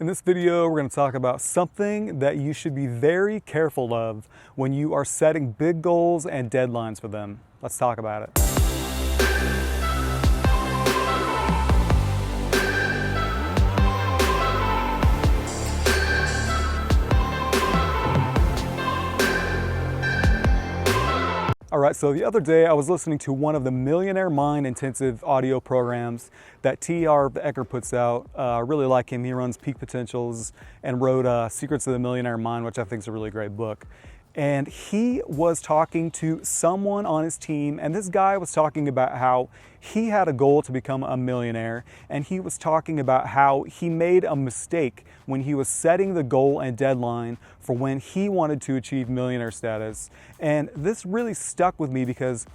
In this video, we're going to talk about something that you should be very careful of when you are setting big goals and deadlines for them. Let's talk about it. All right, so the other day I was listening to one of the Millionaire Mind intensive audio programs that T. Harv Eker puts out. I really like him. He runs Peak Potentials and wrote Secrets of the Millionaire Mind, which I think is a really great book. And he was talking to someone on his team, and this guy was talking about how he had a goal to become a millionaire, and he was talking about how he made a mistake when he was setting the goal and deadline for when he wanted to achieve millionaire status. And this really stuck with me because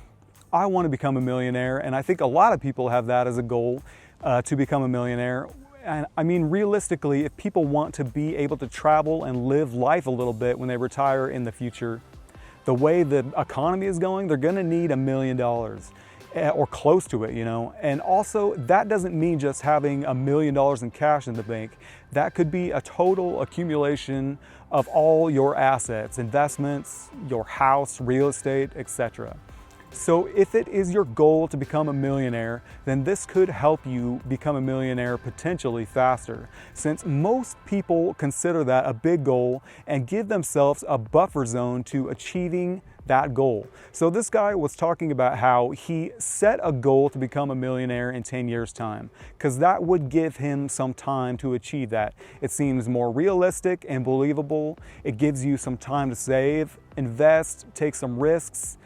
I want to become a millionaire, and I think a lot of people have that as a goal to become a millionaire. And I mean, realistically, if people want to be able to travel and live life a little bit when they retire in the future, the way the economy is going, they're gonna need $1 million or close to it, you know? And also, that doesn't mean just having $1 million in cash in the bank. That could be a total accumulation of all your assets, investments, your house, real estate, etc. So if it is your goal to become a millionaire, then this could help you become a millionaire potentially faster, since most people consider that a big goal and give themselves a buffer zone to achieving that goal. So this guy was talking about how he set a goal to become a millionaire in 10 years' time, because that would give him some time to achieve that. It seems more realistic and believable. It gives you some time to save, invest, take some risks,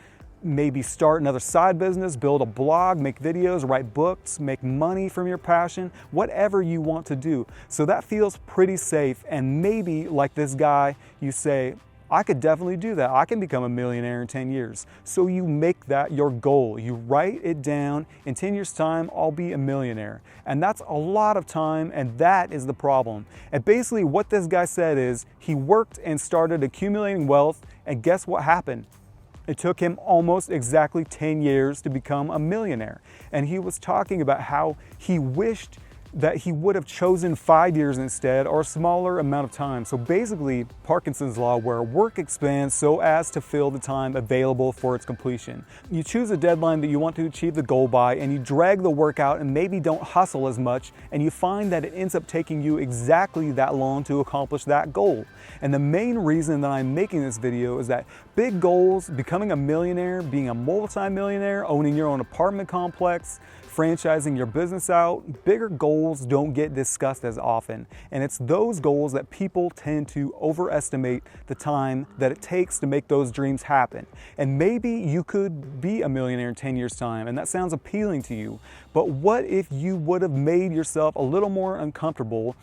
maybe start another side business, build a blog, make videos, write books, make money from your passion, whatever you want to do. So that feels pretty safe, and maybe like this guy, you say, I could definitely do that. I can become a millionaire in 10 years. So you make that your goal. You write it down. In 10 years' time, I'll be a millionaire. And that's a lot of time, and that is the problem. And basically what this guy said is he worked and started accumulating wealth, and guess what happened? It took him almost exactly 10 years to become a millionaire. And he was talking about how he wished that he would have chosen 5 years instead, or a smaller amount of time. So basically, Parkinson's law, where work expands so as to fill the time available for its completion. You choose a deadline that you want to achieve the goal by, and you drag the work out and maybe don't hustle as much, and you find that it ends up taking you exactly that long to accomplish that goal. And the main reason that I'm making this video is that big goals, becoming a millionaire, being a multi-millionaire, owning your own apartment complex, franchising your business out, bigger goals don't get discussed as often. And it's those goals that people tend to overestimate the time that it takes to make those dreams happen. And maybe you could be a millionaire in 10 years' time, and that sounds appealing to you. But what if you would have made yourself a little more uncomfortable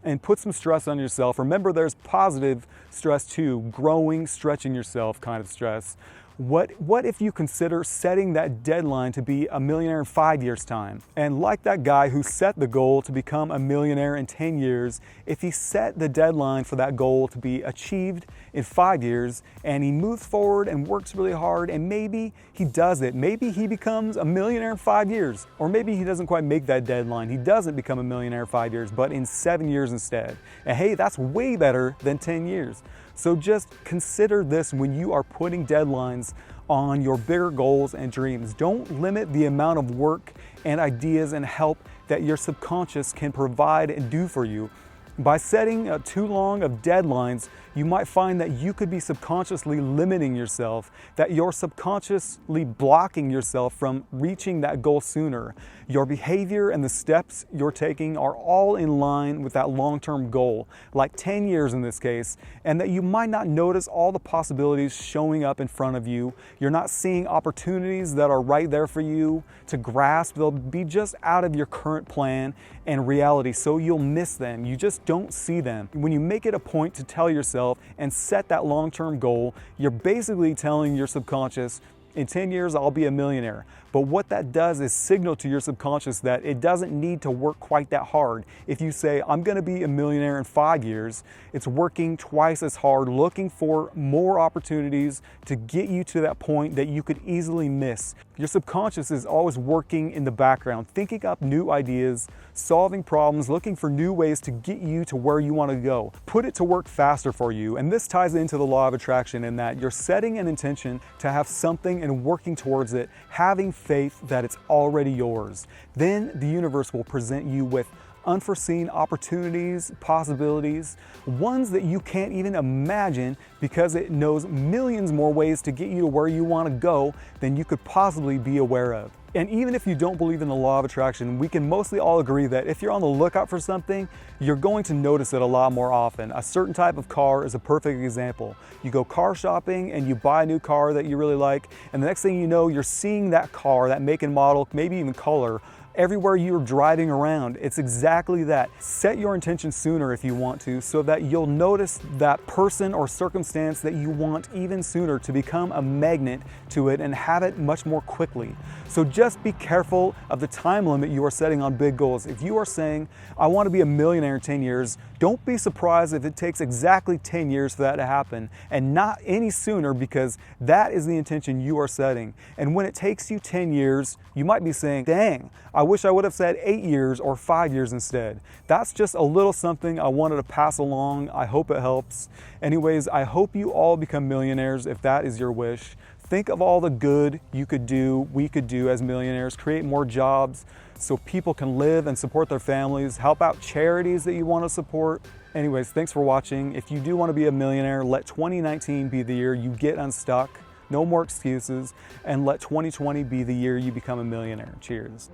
and put some stress on yourself? Remember, there's positive stress too, growing, stretching yourself kind of stress. What if you consider setting that deadline to be a millionaire in 5 years' time? And like that guy who set the goal to become a millionaire in 10 years, if he set the deadline for that goal to be achieved in 5 years, and he moves forward and works really hard, and maybe he does it, maybe he becomes a millionaire in 5 years, or maybe he doesn't quite make that deadline, he doesn't become a millionaire in 5 years, but in 7 years instead. And hey, that's way better than 10 years. So just consider this when you are putting deadlines on your bigger goals and dreams. Don't limit the amount of work and ideas and help that your subconscious can provide and do for you. By setting too long of deadlines, you might find that you could be subconsciously limiting yourself, that you're subconsciously blocking yourself from reaching that goal sooner. Your behavior and the steps you're taking are all in line with that long-term goal, like 10 years in this case, and that you might not notice all the possibilities showing up in front of you. You're not seeing opportunities that are right there for you to grasp. They'll be just out of your current plan and reality, so you'll miss them. You just don't see them. When you make it a point to tell yourself and set that long-term goal, you're basically telling your subconscious, in 10 years, I'll be a millionaire. But what that does is signal to your subconscious that it doesn't need to work quite that hard. If you say, I'm gonna be a millionaire in 5 years, it's working twice as hard, looking for more opportunities to get you to that point that you could easily miss. Your subconscious is always working in the background, thinking up new ideas solving problems, looking for new ways to get you to where you want to go. Put it to work faster for you. And this ties into the law of attraction in that you're setting an intention to have something and working towards it, having faith that it's already yours. Then the universe will present you with unforeseen opportunities, possibilities, ones that you can't even imagine because it knows millions more ways to get you to where you want to go than you could possibly be aware of. And even if you don't believe in the law of attraction, we can mostly all agree that if you're on the lookout for something, you're going to notice it a lot more often. A certain type of car is a perfect example. You go car shopping and you buy a new car that you really like, and the next thing you know, you're seeing that car, that make and model, maybe even color, everywhere you're driving around. It's exactly that. Set your intention sooner if you want to, so that you'll notice that person or circumstance that you want even sooner to become a magnet to it and have it much more quickly. So just be careful of the time limit you are setting on big goals. If you are saying, I want to be a millionaire in 10 years, don't be surprised if it takes exactly 10 years for that to happen and not any sooner, because that is the intention you are setting. And when it takes you 10 years, you might be saying, dang, I wish I would have said 8 years or 5 years instead. That's just a little something I wanted to pass along. I hope it helps. Anyways, I hope you all become millionaires if that is your wish. Think of all the good you could do, we could do as millionaires, create more jobs so people can live and support their families, help out charities that you want to support. Anyways, thanks for watching. If you do want to be a millionaire, let 2019 be the year you get unstuck. No more excuses, and let 2020 be the year you become a millionaire. Cheers.